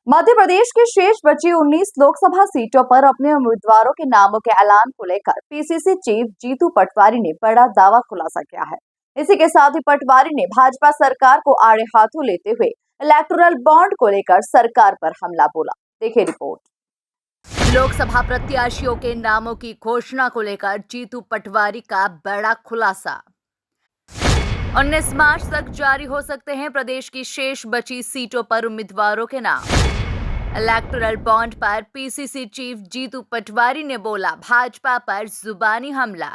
मध्य प्रदेश की शेष बची 19 लोकसभा सीटों पर अपने उम्मीदवारों के नामों के ऐलान को लेकर पीसीसी चीफ जीतू पटवारी ने बड़ा दावा खुलासा किया है। इसी के साथ ही पटवारी ने भाजपा सरकार को आड़े हाथों लेते हुए इलेक्टोरल बॉन्ड को लेकर सरकार पर हमला बोला। देखिए रिपोर्ट। लोकसभा प्रत्याशियों के नामों की घोषणा को लेकर जीतू पटवारी का बड़ा खुलासा। 19 मार्च तक जारी हो सकते हैं प्रदेश की शेष बची सीटों पर उम्मीदवारों के नाम। इलेक्टोरल बॉन्ड पर पीसीसी चीफ जीतू पटवारी ने बोला भाजपा पर जुबानी हमला।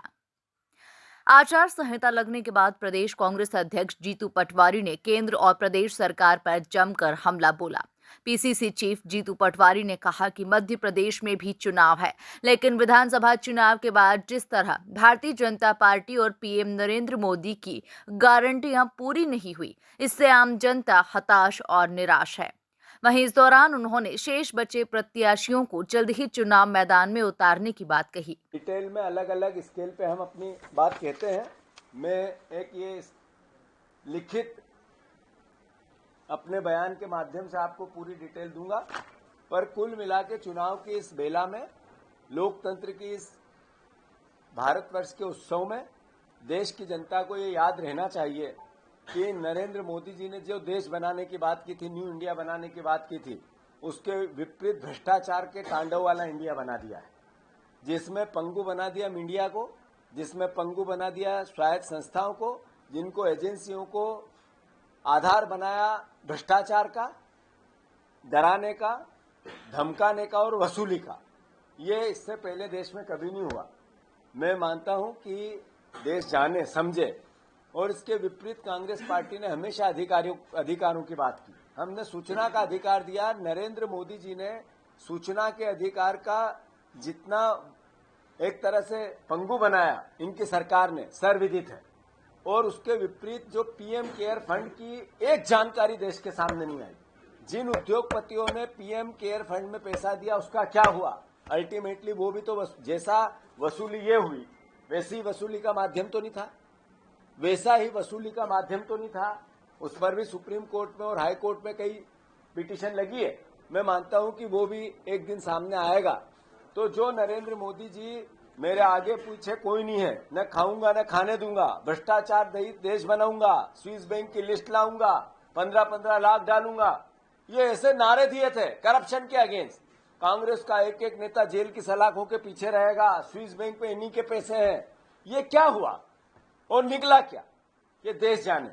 आचार संहिता लगने के बाद प्रदेश कांग्रेस अध्यक्ष जीतू पटवारी ने केंद्र और प्रदेश सरकार पर जमकर हमला बोला। पीसीसी चीफ जीतू पटवारी ने कहा कि मध्य प्रदेश में भी चुनाव है, लेकिन विधानसभा चुनाव के बाद जिस तरह भारतीय जनता पार्टी और पीएम नरेंद्र मोदी की गारंटियां पूरी नहीं हुई, इससे आम जनता हताश और निराश है। वहीं इस दौरान उन्होंने शेष बचे प्रत्याशियों को जल्द ही चुनाव मैदान में उतारने की बात कही। डिटेल में अलग अलग स्केल पे हम अपनी बात कहते हैं। मैं एक ये लिखित अपने बयान के माध्यम से आपको पूरी डिटेल दूंगा, पर कुल मिला के चुनाव की इस बेला में, लोकतंत्र की इस भारतवर्ष के उत्सव में देश की जनता को ये याद रहना चाहिए कि नरेंद्र मोदी जी ने जो देश बनाने की बात की थी, न्यू इंडिया बनाने की बात की थी, उसके विपरीत भ्रष्टाचार के तांडव वाला इंडिया बना दिया है, जिसमें पंगु बना दिया मीडिया को, जिसमें पंगु बना दिया स्वायत्त संस्थाओं को, जिनको एजेंसियों को आधार बनाया भ्रष्टाचार का, डराने का, धमकाने का और वसूली का। ये इससे पहले देश में कभी नहीं हुआ। मैं मानता हूं कि देश जाने समझे, और इसके विपरीत कांग्रेस पार्टी ने हमेशा अधिकारों की बात की। हमने सूचना का अधिकार दिया। नरेंद्र मोदी जी ने सूचना के अधिकार का जितना एक तरह से पंगु बनाया इनकी सरकार ने, सर्वविदित है। और उसके विपरीत जो पीएम केयर फंड की एक जानकारी देश के सामने नहीं आई। जिन उद्योगपतियों ने पीएम केयर फंड में पैसा दिया उसका क्या हुआ, अल्टीमेटली वो भी तो जैसा वसूली ये हुई वैसी वसूली का माध्यम तो नहीं था, वैसा ही वसूली का माध्यम तो नहीं था। उस पर भी सुप्रीम कोर्ट में और हाई कोर्ट में कई पिटीशन लगी है। मैं मानता हूं कि वो भी एक दिन सामने आएगा। तो जो नरेंद्र मोदी जी मेरे आगे पीछे कोई नहीं है, न खाऊंगा न खाने दूंगा, भ्रष्टाचार रहित देश बनाऊंगा, स्विस बैंक की लिस्ट लाऊंगा, 15-15 लाख डालूंगा, ये ऐसे नारे दिए थे करप्शन के अगेंस्ट। कांग्रेस का एक एक नेता जेल की सलाखों के पीछे रहेगा, स्विस बैंक पे इन्हीं के पैसे हैं। ये क्या हुआ और निकला क्या, ये देश जाने।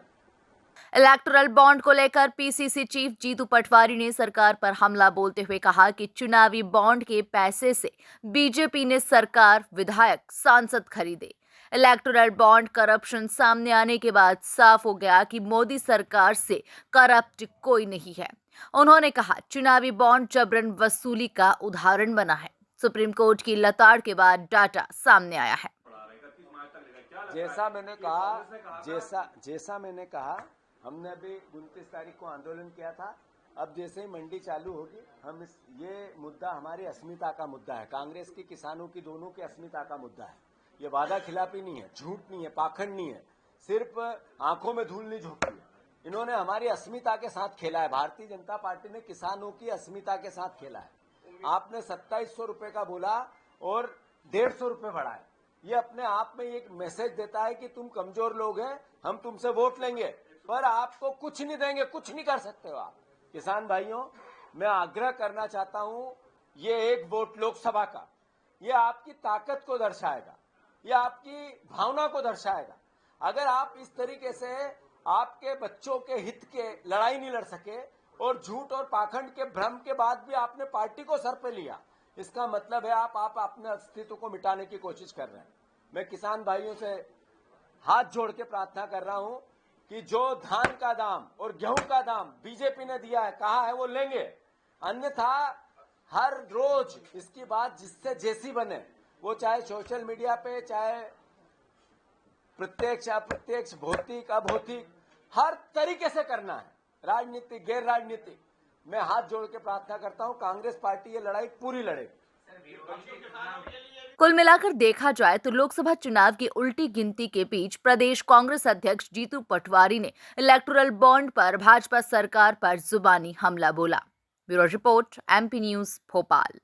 इलेक्टोरल बॉन्ड को लेकर पीसीसी चीफ जीतू पटवारी ने सरकार पर हमला बोलते हुए कहा कि चुनावी बॉन्ड के पैसे से बीजेपी ने सरकार, विधायक, सांसद खरीदे। इलेक्टोरल बॉन्ड करप्शन सामने आने के बाद साफ हो गया कि मोदी सरकार से करप्ट कोई नहीं है। उन्होंने कहा चुनावी बॉन्ड जबरन वसूली का उदाहरण बना है। सुप्रीम कोर्ट की लताड़ के बाद डाटा सामने आया है। जैसा मैंने कहा, हमने अभी 29 तारीख को आंदोलन किया था। अब जैसे ही मंडी चालू होगी, हम ये मुद्दा हमारी अस्मिता का मुद्दा है, कांग्रेस की, किसानों की, दोनों की अस्मिता का मुद्दा है। ये वादा खिलाफी नहीं है, झूठ नहीं है, पाखंड नहीं है, सिर्फ आंखों में धूल नहीं झोंकती है। इन्होंने हमारी अस्मिता के साथ खेला है। भारतीय जनता पार्टी ने किसानों की अस्मिता के साथ खेला है। आपने 2700 रुपए का बोला और 150 रुपए बढ़ाए। ये अपने आप में एक मैसेज देता है कि तुम कमजोर लोग हैं, हम तुमसे वोट लेंगे, पर आपको कुछ नहीं देंगे, कुछ नहीं कर सकते हो आप। किसान भाइयों, मैं आग्रह करना चाहता हूं, ये एक वोट लोकसभा का, ये आपकी ताकत को दर्शाएगा, ये आपकी भावना को दर्शाएगा। अगर आप इस तरीके से आपके बच्चों के हित के लड़ाई नहीं लड़ सके और झूठ और पाखंड के भ्रम के बाद भी आपने पार्टी को सर पे लिया, इसका मतलब है आप अपने अस्तित्व को मिटाने की कोशिश कर रहे हैं। मैं किसान भाइयों से हाथ जोड़ के प्रार्थना कर रहा हूं कि जो धान का दाम और गेहूं का दाम बीजेपी ने दिया है, कहा है वो लेंगे, अन्यथा हर रोज इसकी बात जिससे जैसी बने, वो चाहे सोशल मीडिया पे, चाहे प्रत्यक्ष अप्रत्यक्ष, भौतिक अभौतिक, हर तरीके से करना है, राजनीतिक गैर राजनीतिक। मैं हाथ जोड़ के प्रार्थना करता हूं, कांग्रेस पार्टी ये लड़ाई पूरी लड़ेगी। कुल मिलाकर देखा जाए तो लोकसभा चुनाव की उल्टी गिनती के बीच प्रदेश कांग्रेस अध्यक्ष जीतू पटवारी ने इलेक्टोरल बॉन्ड पर भाजपा सरकार पर जुबानी हमला बोला। Bureau report, MP news Bhopal.